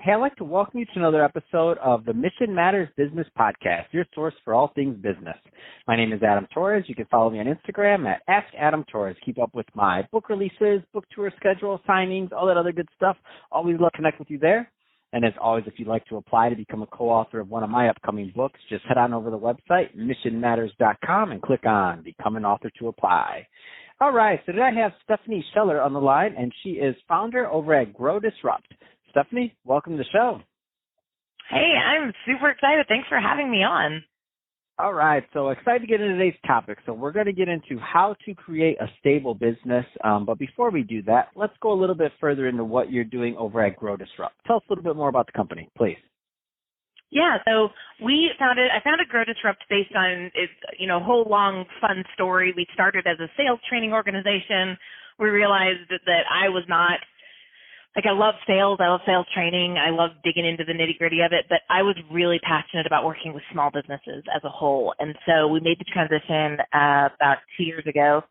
Hey, I'd like to welcome you to another episode of the Mission Matters Business Podcast, your source for all things business. My name is Adam Torres. You can follow me on Instagram at @AskAdamTorres. Keep up with my book releases, book tour schedule, signings, all that other good stuff. Always love to connect with you there. And as always, if you'd like to apply to become a co-author of one of my upcoming books, just head on over to the website, missionmatters.com, and click on Become an Author to apply. All right, so today I have Stephanie Scheller on the line, and she is founder over at Grow Disrupt. Stephanie, welcome to the show. Hey, I'm super excited. Thanks for having me on. All right, so excited to get into today's topic. So we're going to get into how to create a stable business. But before we do that, let's go a little bit further into what you're doing over at Grow Disrupt. Tell us a little bit more about the company, please. Yeah, so I founded Grow Disrupt based on, a whole long fun story. We started as a sales training organization. We realized that I was not, I love sales. I love sales training. I love digging into the nitty gritty of it, but I was really passionate about working with small businesses as a whole. And so we made the transition about 2 years ago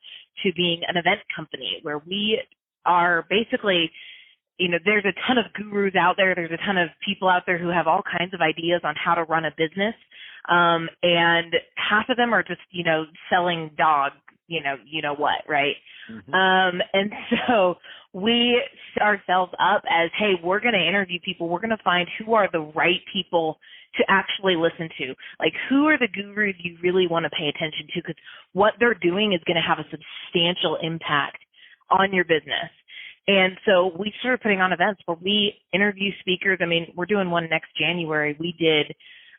to being an event company where we are basically, there's a ton of gurus out there. There's a ton of people out there who have all kinds of ideas on how to run a business. And half of them are just, selling dog, what, right? Mm-hmm. And so we set ourselves up as, hey, we're going to interview people. We're going to find who are the right people to actually listen to. Like, who are the gurus you really want to pay attention to? Because what they're doing is going to have a substantial impact on your business. And so we started putting on events where we interview speakers. I mean, we're doing one next January.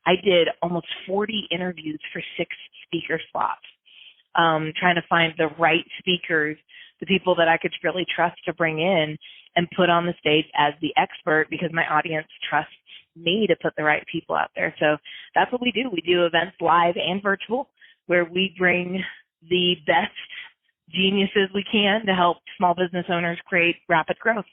I did almost 40 interviews for 6 speaker slots, trying to find the right speakers, the people that I could really trust to bring in and put on the stage as the expert, because my audience trusts me to put the right people out there. So that's what we do. We do events live and virtual where we bring the best geniuses we can to help small business owners create rapid growth.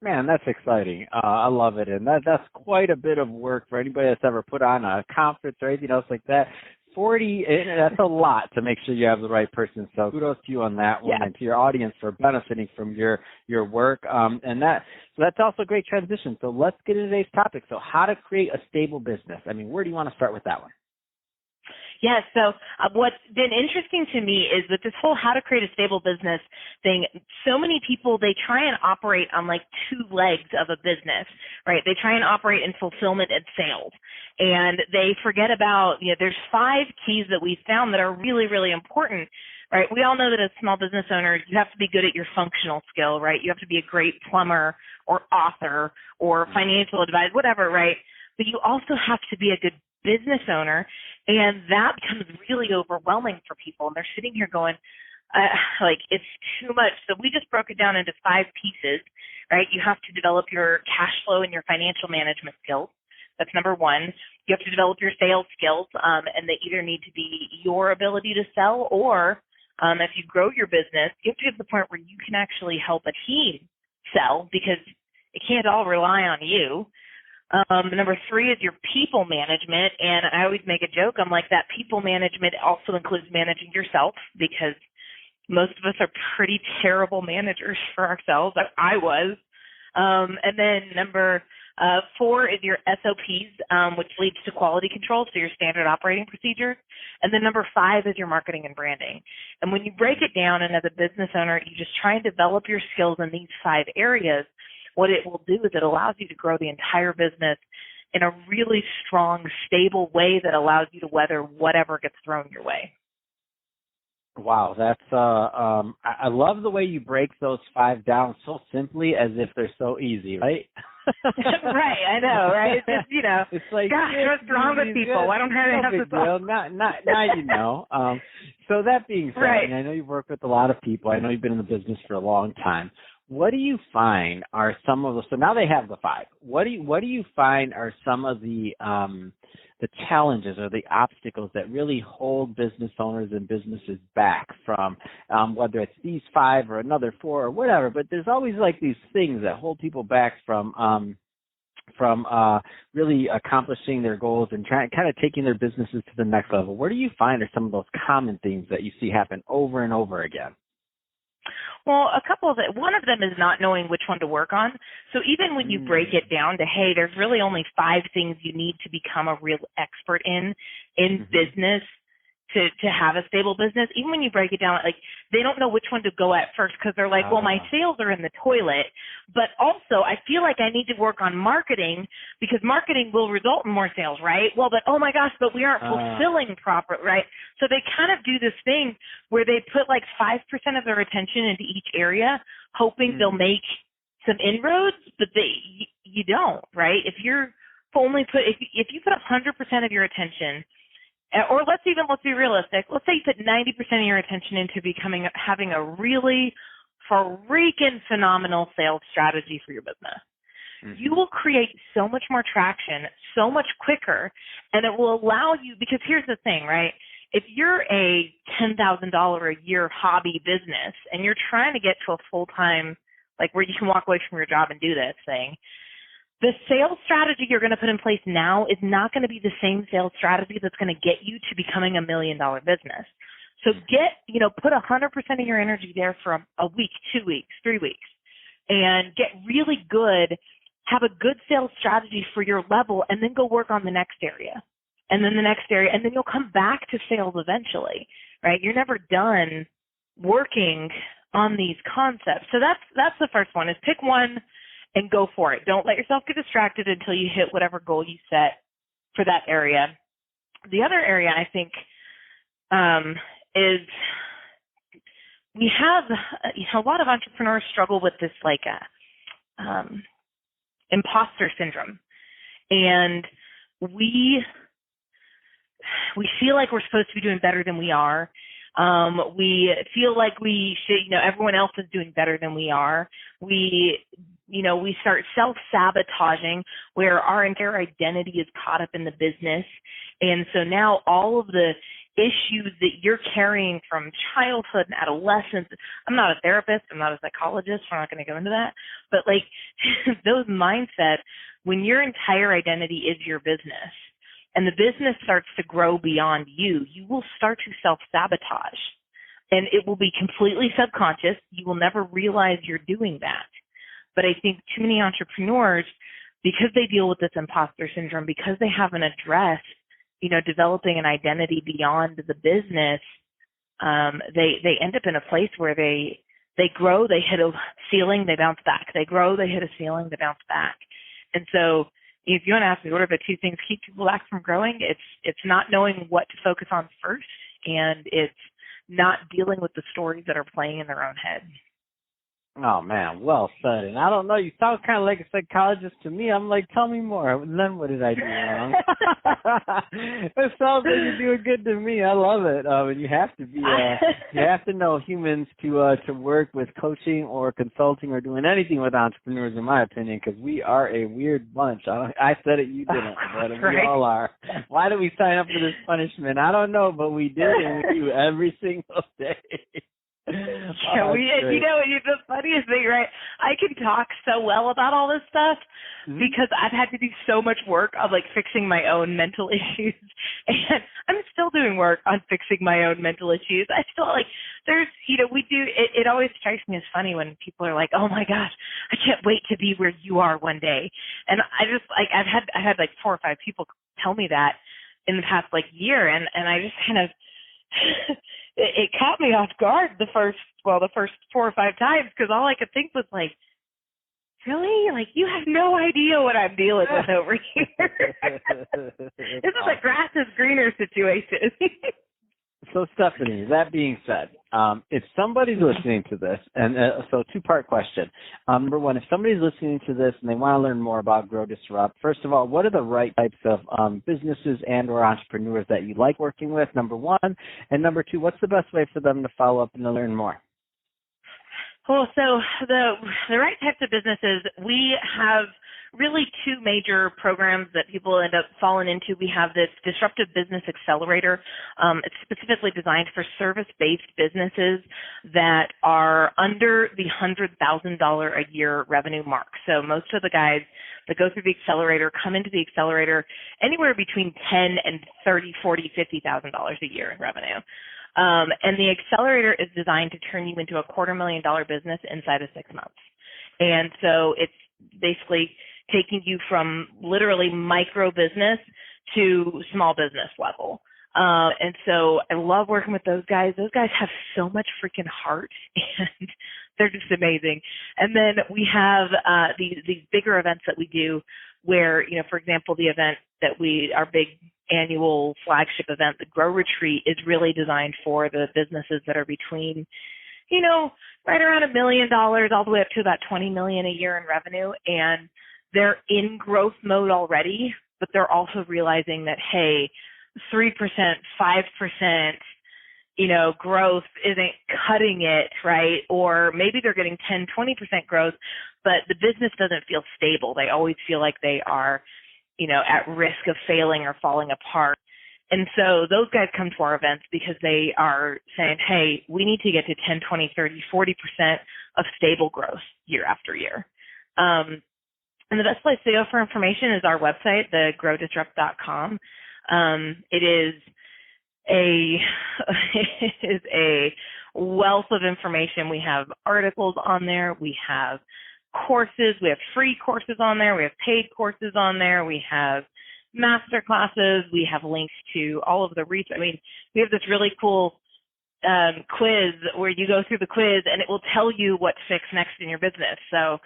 Man, that's exciting. I love it. And that's quite a bit of work for anybody that's ever put on a conference or anything else like that. 40, that's a lot to make sure you have the right person. So kudos to you on that one, and to your audience for benefiting from your work. So that's also a great transition. So let's get into today's topic. So how to create a stable business. I mean, where do you want to start with that one? Yes. So what's been interesting to me is that this whole how to create a stable business thing, so many people, they try and operate on like 2 legs of a business, right? They try and operate in fulfillment and sales. And they forget about, there's 5 keys that we found that are really, really important, right? We all know that as small business owners, you have to be good at your functional skill, right? You have to be a great plumber or author or financial advisor, whatever, right? But you also have to be a good business owner, and that becomes really overwhelming for people. And they're sitting here going, it's too much. So we just broke it down into 5 pieces, right? You have to develop your cash flow and your financial management skills. That's number 1. You have to develop your sales skills, and they either need to be your ability to sell, or if you grow your business, you have to get to the point where you can actually help a team sell, because it can't all rely on you. Number 3 is your people management, and I always make a joke. I'm like, that people management also includes managing yourself, because most of us are pretty terrible managers for ourselves. I was. And then number 4 is your SOPs, which leads to quality control, so your standard operating procedures. And then number 5 is your marketing and branding. And when you break it down, and as a business owner, you just try and develop your skills in these 5 areas, what it will do is it allows you to grow the entire business in a really strong, stable way that allows you to weather whatever gets thrown your way. Wow, that's I love the way you break those 5 down so simply, as if they're so easy, right? Right, I know, right? It's just, it's like, gosh, what's wrong with people? Why don't I have this all? Now so that being said, right. I know you've worked with a lot of people. I know you've been in the business for a long time. What do you find are some of the, so now they have the 5. What do you find are some of the challenges or the obstacles that really hold business owners and businesses back from whether it's these 5 or another 4 or whatever, but there's always like these things that hold people back from really accomplishing their goals and kind of taking their businesses to the next level. Where do you find are some of those common things that you see happen over and over again? Well, a couple of it. One of them is not knowing which one to work on. So even when you break it down to, hey, there's really only 5 things you need to become a real expert in business to have a stable business, even when you break it down, like they don't know which one to go at first because they're like, well, my sales are in the toilet, but also I feel like I need to work on marketing because marketing will result in more sales, right? Well, but oh my gosh, but we aren't fulfilling proper, right? So they kind of do this thing where they put like 5% of their attention into each area, hoping they'll make some inroads, but you don't, right? If you put 100% of your attention, or let's be realistic. Let's say you put 90% of your attention into having a really freaking phenomenal sales strategy for your business. You will create so much more traction, so much quicker, and it will allow you, because here's the thing, right? If you're a $10,000 a year hobby business and you're trying to get to a full-time, like where you can walk away from your job and do this thing, the sales strategy you're going to put in place now is not going to be the same sales strategy that's going to get you to becoming $1 million business. So put 100% of your energy there for a week, 2 weeks, 3 weeks, and get really good, have a good sales strategy for your level, and then go work on the next area, and then the next area, and then you'll come back to sales eventually, right? You're never done working on these concepts. So that's the first one, is pick one and go for it. Don't let yourself get distracted until you hit whatever goal you set for that area. The other area, I think, is we have a lot of entrepreneurs struggle with this imposter syndrome, and we feel like we're supposed to be doing better than we are. We feel like we should, everyone else is doing better than we are. We start self-sabotaging where our entire identity is caught up in the business. And so now all of the issues that you're carrying from childhood and adolescence, I'm not a therapist, I'm not a psychologist, so I'm not going to go into that, but like those mindsets, when your entire identity is your business and the business starts to grow beyond you, you will start to self-sabotage. And it will be completely subconscious. You will never realize you're doing that. But I think too many entrepreneurs, because they deal with this imposter syndrome, because they haven't addressed, developing an identity beyond the business, they end up in a place where they grow, they hit a ceiling, they bounce back. They grow, they hit a ceiling, they bounce back. And so if you want to ask me what are the 2 things keep people back from growing, it's not knowing what to focus on first, and it's not dealing with the stories that are playing in their own head. Oh, man, well said. And I don't know, you sound kind of like a psychologist to me. I'm like, tell me more. Then what did I do wrong? It sounds like you're doing good to me. I love it. And you have to be, you have to know humans to work with coaching or consulting or doing anything with entrepreneurs, in my opinion, because we are a weird bunch. I said it, you didn't, but we all are. Why do we sign up for this punishment? I don't know, but we did, and we do every single day. Yeah, the funniest thing, right? I can talk so well about all this stuff because I've had to do so much work on like fixing my own mental issues, and I'm still doing work on fixing my own mental issues. I still there's we do it. It always strikes me as funny when people are like, "Oh my gosh, I can't wait to be where you are one day," and I just I've had like 4 or 5 people tell me that in the past year, and I just kind of. It caught me off guard the first 4 or 5 times because all I could think was really? You have no idea what I'm dealing with over here. This is a grass is greener situation. So, Stephanie, that being said, if somebody's listening to this, and so 2-part question. Number one, if somebody's listening to this and they want to learn more about Grow Disrupt, first of all, what are the right types of businesses and or entrepreneurs that you like working with, number one? And number 2, what's the best way for them to follow up and to learn more? Cool. So the right types of businesses, we have really 2 major programs that people end up falling into. We have this Disruptive Business Accelerator. It's specifically designed for service-based businesses that are under the $100,000 a year revenue mark. So most of the guys that go through the accelerator come into the accelerator anywhere between $10,000 and $30,000, $40,000, $50,000 a year in revenue. And the accelerator is designed to turn you into a $250,000 business inside of 6 months. And so it's basically taking you from literally micro business to small business level. And so I love working with those guys. Those guys have so much freaking heart, and they're just amazing. And then we have these bigger events that we do where, for example, the event that our big annual flagship event, the Grow Retreat, is really designed for the businesses that are between, right around $1 million all the way up to about $20 million a year in revenue. And they're in growth mode already, but they're also realizing that, hey, 3%, 5%, growth isn't cutting it, right? Or maybe they're getting 10, 20% growth, but the business doesn't feel stable. They always feel like they are, at risk of failing or falling apart. And so those guys come to our events because they are saying, hey, we need to get to 10, 20, 30, 40% of stable growth year after year. And the best place to go for information is our website, thegrowdisrupt.com. It is a wealth of information. We have articles on there. We have courses. We have free courses on there. We have paid courses on there. We have master classes. We have links to all of the research. We have this really cool quiz where you go through the quiz and it will tell you what to fix next in your business. So,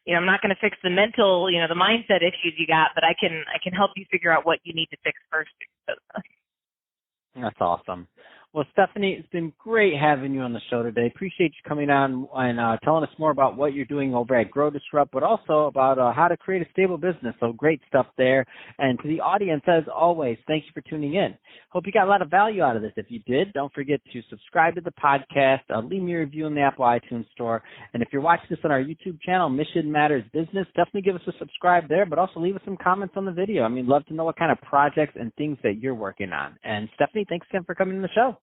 I'm not going to fix the mental, the mindset issues you got, but I can help you figure out what you need to fix first. That's awesome. Well, Stephanie, it's been great having you on the show today. Appreciate you coming on and telling us more about what you're doing over at Grow Disrupt, but also about how to create a stable business. So great stuff there. And to the audience, as always, thank you for tuning in. Hope you got a lot of value out of this. If you did, don't forget to subscribe to the podcast, leave me a review in the Apple iTunes Store. And if you're watching this on our YouTube channel, Mission Matters Business, definitely give us a subscribe there, but also leave us some comments on the video. Love to know what kind of projects and things that you're working on. And Stephanie, thanks again for coming on the show.